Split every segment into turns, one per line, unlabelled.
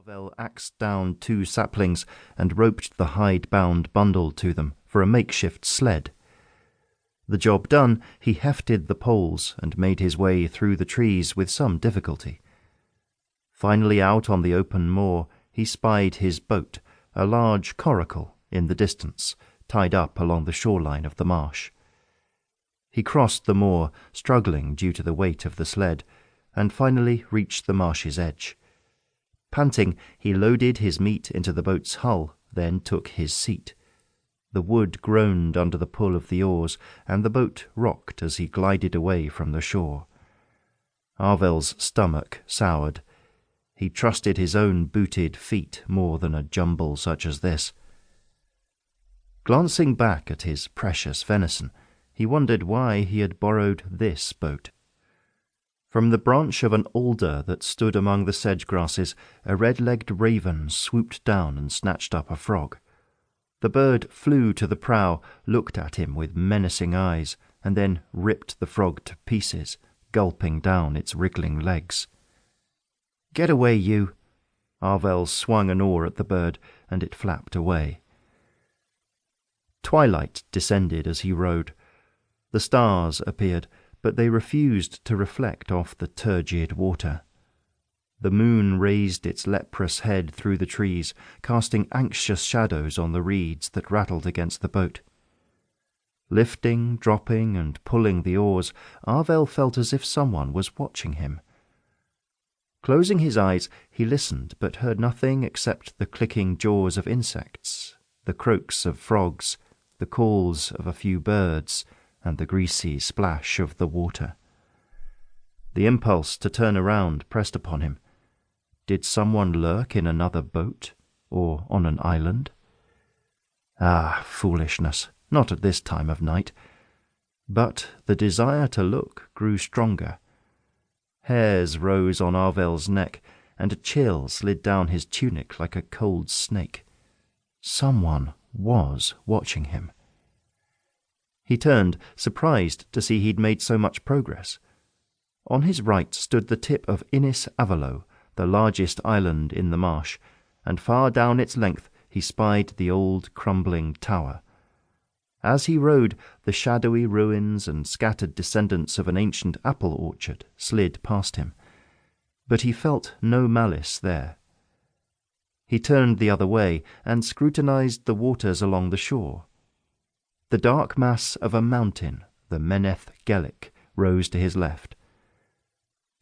Arvel axed down 2 saplings and roped the hide-bound bundle to them for a makeshift sled. The job done, he hefted the poles and made his way through the trees with some difficulty. Finally out on the open moor, he spied his boat, a large coracle, in the distance, tied up along the shoreline of the marsh. He crossed the moor, struggling due to the weight of the sled, and finally reached the marsh's edge. Panting, he loaded his meat into the boat's hull, then took his seat. The wood groaned under the pull of the oars, and the boat rocked as he glided away from the shore. Arvel's stomach soured. He trusted his own booted feet more than a jumble such as this. Glancing back at his precious venison, he wondered why he had borrowed this boat. From the branch of an alder that stood among the sedge-grasses, a red-legged raven swooped down and snatched up a frog. The bird flew to the prow, looked at him with menacing eyes, and then ripped the frog to pieces, gulping down its wriggling legs. "Get away, you!" Arvel swung an oar at the bird, and it flapped away. Twilight descended as he rowed. The stars appeared, but they refused to reflect off the turgid water. The moon raised its leprous head through the trees, casting anxious shadows on the reeds that rattled against the boat. Lifting, dropping, and pulling the oars, Arvel felt as if someone was watching him. Closing his eyes, he listened, but heard nothing except the clicking jaws of insects, the croaks of frogs, the calls of a few birds, and the greasy splash of the water. The impulse to turn around pressed upon him. Did someone lurk in another boat, or on an island? Ah, foolishness, not at this time of night. But the desire to look grew stronger. Hairs rose on Arvel's neck, and a chill slid down his tunic like a cold snake. Someone was watching him. He turned, surprised to see he'd made so much progress. On his right stood the tip of Inis Avalo, the largest island in the marsh, and far down its length he spied the old crumbling tower. As he rowed, the shadowy ruins and scattered descendants of an ancient apple orchard slid past him, but he felt no malice there. He turned the other way and scrutinized the waters along the shore. The dark mass of a mountain, the Meneth Gaelic, rose to his left.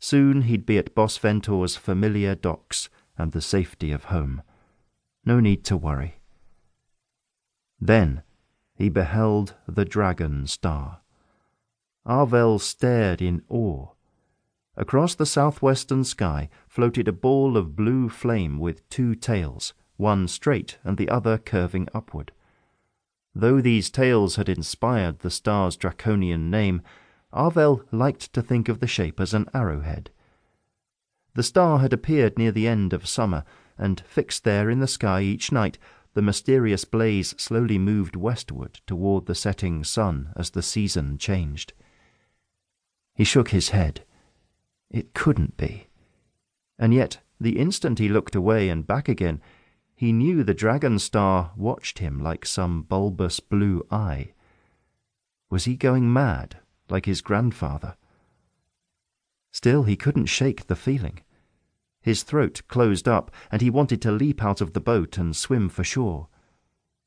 Soon he'd be at Bosventor's familiar docks and the safety of home. No need to worry. Then he beheld the dragon star. Arvel stared in awe. Across the southwestern sky floated a ball of blue flame with 2 tails, one straight and the other curving upward. Though these tails had inspired the star's draconian name, Arvel liked to think of the shape as an arrowhead. The star had appeared near the end of summer, and fixed there in the sky each night, the mysterious blaze slowly moved westward toward the setting sun as the season changed. He shook his head. It couldn't be. And yet, the instant he looked away and back again, he knew the dragon star watched him like some bulbous blue eye. Was he going mad, like his grandfather? Still, he couldn't shake the feeling. His throat closed up, and he wanted to leap out of the boat and swim for shore.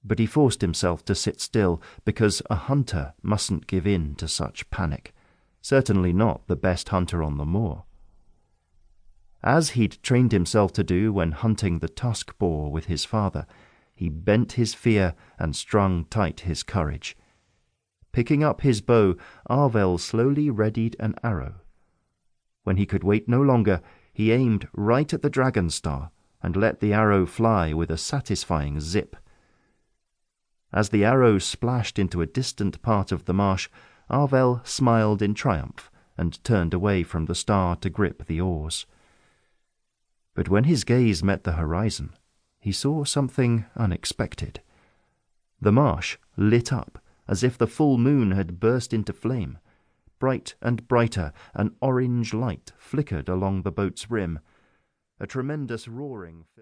But he forced himself to sit still, because a hunter mustn't give in to such panic, certainly not the best hunter on the moor. As he'd trained himself to do when hunting the tusk boar with his father, he bent his fear and strung tight his courage. Picking up his bow, Arvel slowly readied an arrow. When he could wait no longer, he aimed right at the dragon star and let the arrow fly with a satisfying zip. As the arrow splashed into a distant part of the marsh, Arvel smiled in triumph and turned away from the star to grip the oars. But when his gaze met the horizon, he saw something unexpected. The marsh lit up as if the full moon had burst into flame. Bright and brighter, an orange light flickered along the boat's rim. A tremendous roaring filled